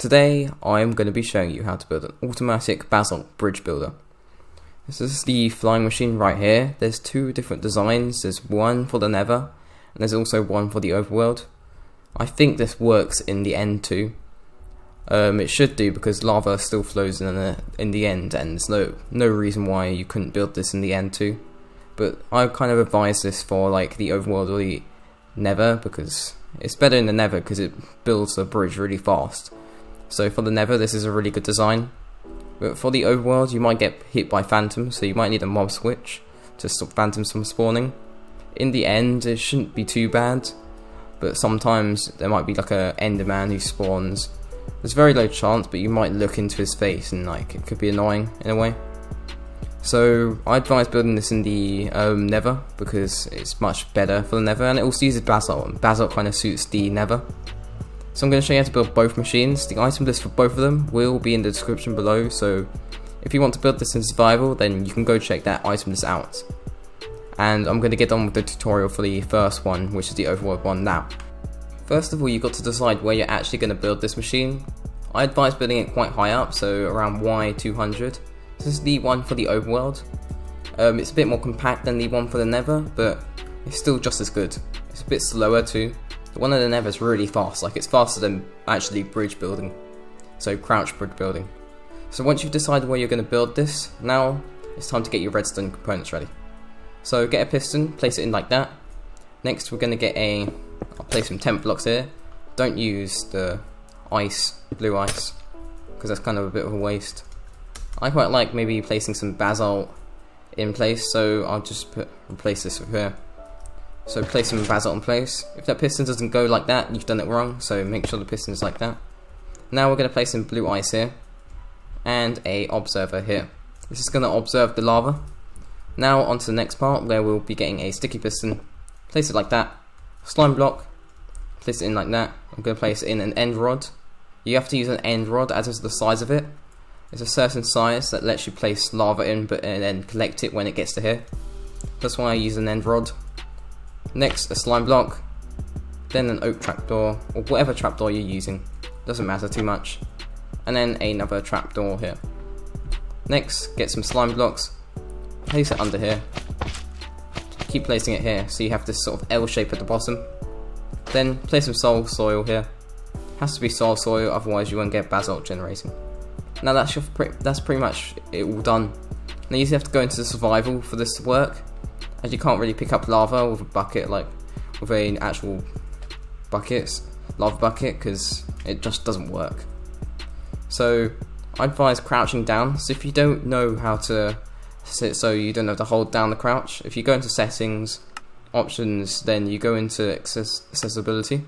Today I'm going to be showing you how to build an automatic basalt bridge builder. This is the flying machine right here. There's two different designs. There's one for the nether and there's also one for the overworld. I think this works in the end too. It should do because lava still flows in the end, and there's no reason why you couldn't build this in the end too. But I kind of advise this for like the overworld or the nether because it's better in the nether because it builds the bridge really fast. So for the nether, this is a really good design. But for the overworld, you might get hit by phantoms, so you might need a mob switch to stop phantoms from spawning. In the end, it shouldn't be too bad, but sometimes there might be like a enderman who spawns. There's very low chance, but you might look into his face and like it could be annoying in a way. So I advise building this in the nether because it's much better for the nether, and it also uses basalt, and basalt kind of suits the nether. So I'm going to show you how to build both machines. The item list for both of them will be in the description below, so if you want to build this in survival, then you can go check that item list out. And I'm going to get on with the tutorial for the first one, which is the overworld one now. First of all, you've got to decide where you're actually going to build this machine. I advise building it quite high up, so around Y200. This is the one for the overworld. It's a bit more compact than the one for the nether, but it's still just as good. It's a bit slower too. The one in the nether is really fast, like it's faster than actually bridge building. So crouch bridge building. So once you've decided where you're going to build this, now it's time to get your redstone components ready. So get a piston, place it in like that. Next we're going to get I'll place some temp blocks here. Don't use the blue ice, because that's kind of a bit of a waste. I quite like maybe placing some basalt in place, so I'll just replace this with here. So place some basalt in place. If that piston doesn't go like that, you've done it wrong, so make sure the piston is like that. Now we're going to place some blue ice here, and a observer here. This is going to observe the lava. Now on to the next part, where we'll be getting a sticky piston. Place it like that. Slime block. Place it in like that. I'm going to place it in an end rod. You have to use an end rod, as is the size of it. It's a certain size that lets you place lava in, and then collect it when it gets to here. That's why I use an end rod. Next, a slime block, then an oak trapdoor, or whatever trapdoor you're using, doesn't matter too much, and then another trapdoor here. Next, get some slime blocks, place it under here, keep placing it here so you have this sort of L shape at the bottom. Then place some soil here, has to be soil, otherwise you won't get basalt generating. Now that's pretty much it all done. Now you have to go into the survival for this to work, as you can't really pick up lava with a bucket, like with an actual lava bucket, because it just doesn't work. So I advise crouching down. So if you don't know how to sit, so you don't have to hold down the crouch, if you go into settings, options, then you go into accessibility.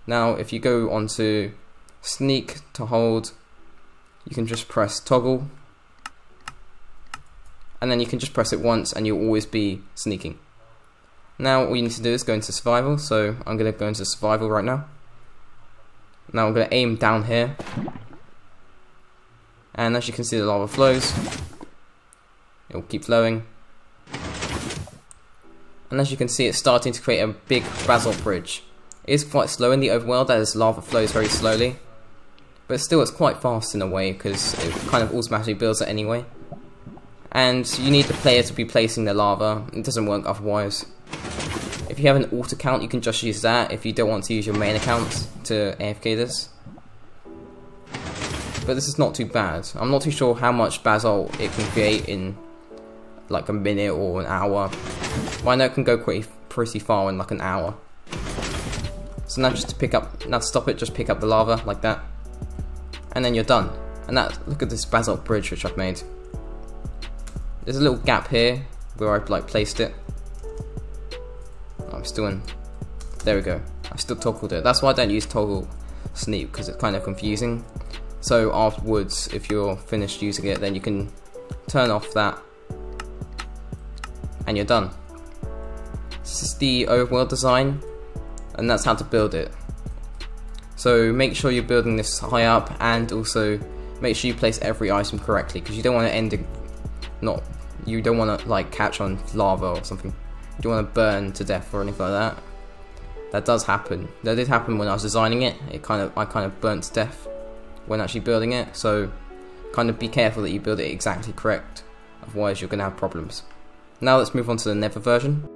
Now if you go onto sneak to hold, you can just press toggle, and then you can just press it once and you'll always be sneaking. Now all you need to do is go into survival, so I'm going to go into survival right now. Now I'm going to aim down here, and as you can see the lava flows. It will keep flowing, and as you can see it's starting to create a big basalt bridge. It is quite slow in the overworld as lava flows very slowly, but still it's quite fast in a way because it kind of automatically builds it anyway. And you need the player to be placing the lava, it doesn't work otherwise. If you have an alt account, you can just use that if you don't want to use your main account to AFK this. But this is not too bad. I'm not too sure how much basalt it can create in like a minute or an hour, but I know it can go pretty far in like an hour. So now just to stop it, just pick up the lava like that, and then you're done. And look at this basalt bridge which I've made. There's a little gap here where I've like placed it. I'm still in. There we go. I still toggled it. That's why I don't use toggle sneak, because it's kind of confusing. So afterwards, if you're finished using it, then you can turn off that, and you're done. This is the overworld design, and that's how to build it. So make sure you're building this high up, and also make sure you place every item correctly, because you don't want to you don't want to like catch on lava or something. You don't want to burn to death or anything like that. That does happen. That did happen when I was designing it. I kind of burnt to death. when actually building it, so kind of be careful that you build it exactly correct, otherwise you're going to have problems. Now let's move on to the nether version.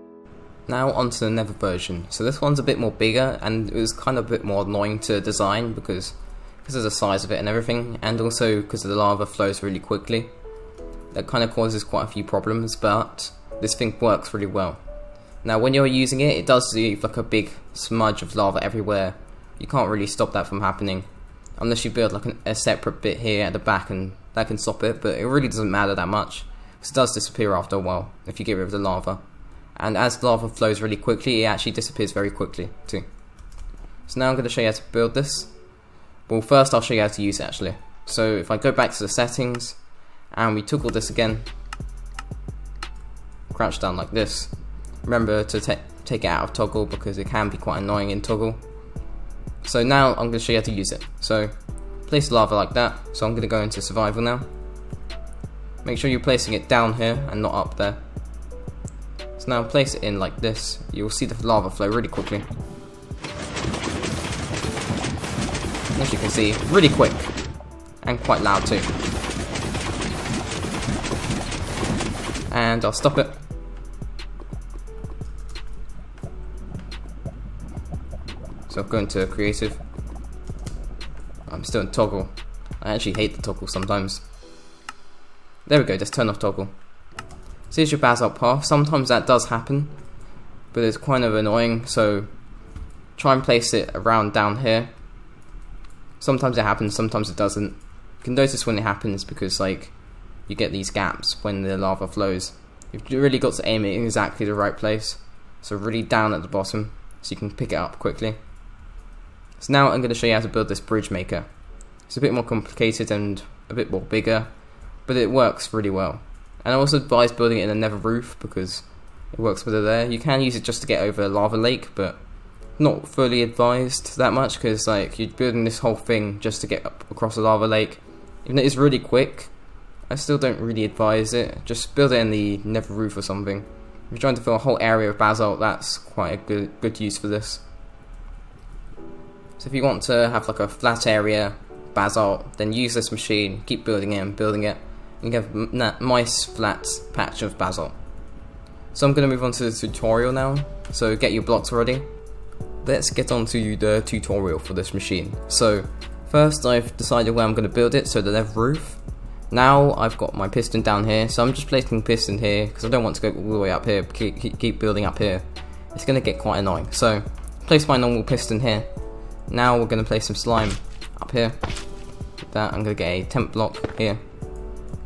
Now onto the nether version. So this one's a bit more bigger, and it was kind of a bit more annoying to design because of the size of it and everything, and also because the lava flows really quickly. That kind of causes quite a few problems, but this thing works really well. Now when you're using it, it does leave like a big smudge of lava everywhere. You can't really stop that from happening, unless you build like a separate bit here at the back, and that can stop it, but it really doesn't matter that much, because it does disappear after a while if you get rid of the lava. And as lava flows really quickly, it actually disappears very quickly too. So now I'm going to show you how to build this. Well, first I'll show you how to use it actually. So if I go back to the settings, and we toggle this again, crouch down like this. Remember to take it out of toggle, because it can be quite annoying in toggle. So now I'm going to show you how to use it. So place lava like that. So I'm going to go into survival now. Make sure you're placing it down here and not up there. So now place it in like this. You'll see the lava flow really quickly. As you can see, really quick and quite loud too. And I'll stop it. So I'll go into creative. I'm still in toggle. I actually hate the toggle sometimes. There we go, just turn off toggle. So here's your basalt path. Sometimes that does happen, but it's kind of annoying, so try and place it around down here. Sometimes it happens, sometimes it doesn't. You can notice when it happens because like you get these gaps when the lava flows. You've really got to aim it in exactly the right place, so really down at the bottom so you can pick it up quickly. So now I'm going to show you how to build this bridge maker. It's a bit more complicated and a bit more bigger, but it works really well. And I also advise building it in a nether roof because it works better there. You can use it just to get over a lava lake, but not fully advised that much, because like you're building this whole thing just to get up across a lava lake. Even though it's really quick, I still don't really advise it. Just build it in the nether roof or something. If you're trying to fill a whole area of basalt, that's quite a good use for this. So if you want to have like a flat area basalt, then use this machine, keep building it and building it, and you have a nice flat patch of basalt. So I'm going to move on to the tutorial now, so get your blocks ready. Let's get on to the tutorial for this machine. So first I've decided where I'm going to build it, so the nether roof. Now I've got my piston down here, so I'm just placing piston here because I don't want to go all the way up here, keep building up here. It's going to get quite annoying. So place my normal piston here. Now we're going to place some slime up here. Like that, I'm going to get a temp block here.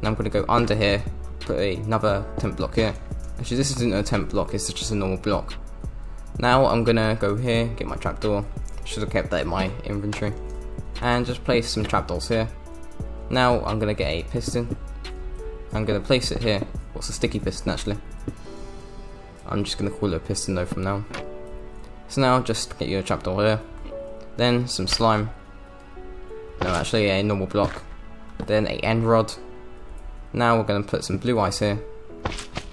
Now I'm going to go under here, put another temp block here. Actually this isn't a temp block, it's just a normal block. Now I'm going to go here, get my trapdoor. Should have kept that in my inventory. And just place some trapdoors here. Now I'm going to get a piston. I'm going to place it here. What's a sticky piston actually? I'm just going to call it a piston though from now. So now just get your trapdoor here. Then some slime. No, actually a normal block. Then a end rod. Now we're going to put some blue ice here.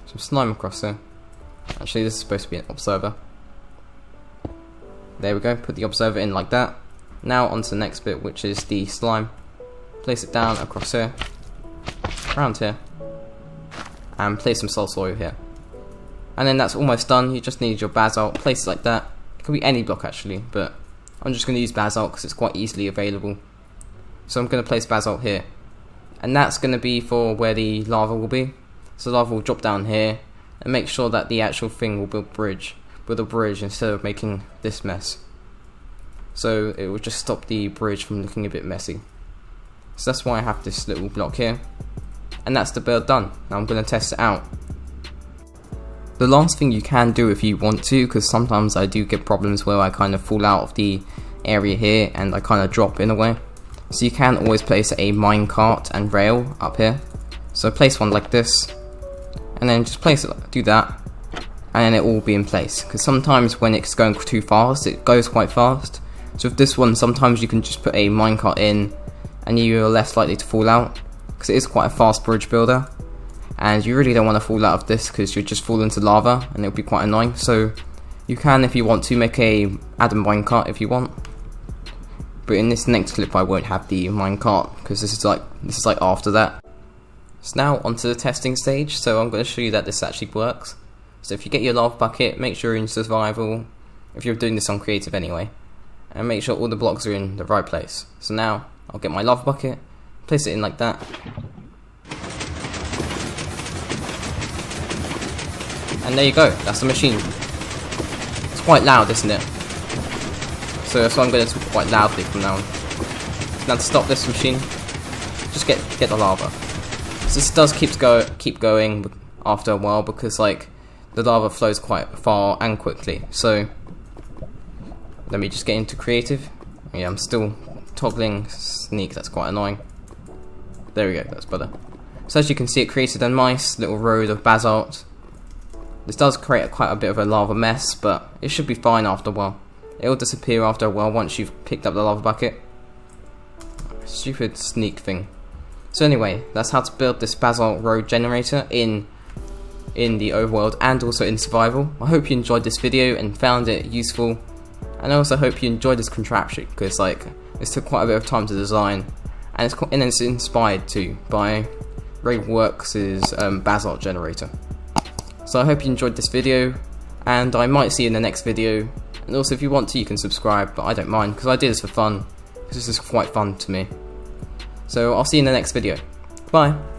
Some slime across here. Actually this is supposed to be an observer. There we go, put the observer in like that. Now onto the next bit, which is the slime. Place it down across here, around here, and place some soul soil here. And then that's almost done. You just need your basalt. Place it like that. It can be any block actually, but I'm just going to use basalt because it's quite easily available. So I'm going to place basalt here, and that's going to be for where the lava will be. So lava will drop down here, and make sure that the actual thing will build a bridge instead of making this mess. So it will just stop the bridge from looking a bit messy. So that's why I have this little block here. And that's the build done. Now I'm going to test it out. The last thing you can do if you want to, because sometimes I do get problems where I kind of fall out of the area here and I kind of drop in a way. So you can always place a minecart and rail up here. So place one like this, and then just place it, do that, and then it will be in place. Because sometimes when it's going too fast, it goes quite fast. So with this one, sometimes you can just put a minecart in, and you're less likely to fall out, because it is quite a fast bridge builder, and you really don't want to fall out of this because you'll just fall into lava and it'll be quite annoying. So you can, if you want to, add a minecart if you want. but in this next clip I won't have the minecart because this is like after that. So now onto the testing stage. So I'm going to show you that this actually works. So if you get your lava bucket, make sure you're in survival, if you're doing this on creative anyway, and make sure all the blocks are in the right place. So now I'll get my lava bucket, place it in like that, and there you go, that's the machine. It's quite loud, isn't it? So that's why I'm going to talk quite loudly from now on. Now to stop this machine, just get the lava. So this does keep going after a while because like the lava flows quite far and quickly. So let me just get into creative. Yeah, I'm still toggling sneak, that's quite annoying. There we go, that's better. So as you can see, it created a nice little road of basalt. This does create quite a bit of a lava mess, but it should be fine after a while. It will disappear after a while once you've picked up the lava bucket. Stupid sneak thing. So anyway, that's how to build this basalt road generator in the overworld and also in survival. I hope you enjoyed this video and found it useful, and I also hope you enjoyed this contraption because like this took quite a bit of time to design, and it's inspired too by Rayworks' basalt generator. So I hope you enjoyed this video, and I might see you in the next video. And also if you want to, you can subscribe, but I don't mind because I did this for fun, because this is quite fun to me. So I'll see you in the next video. Bye.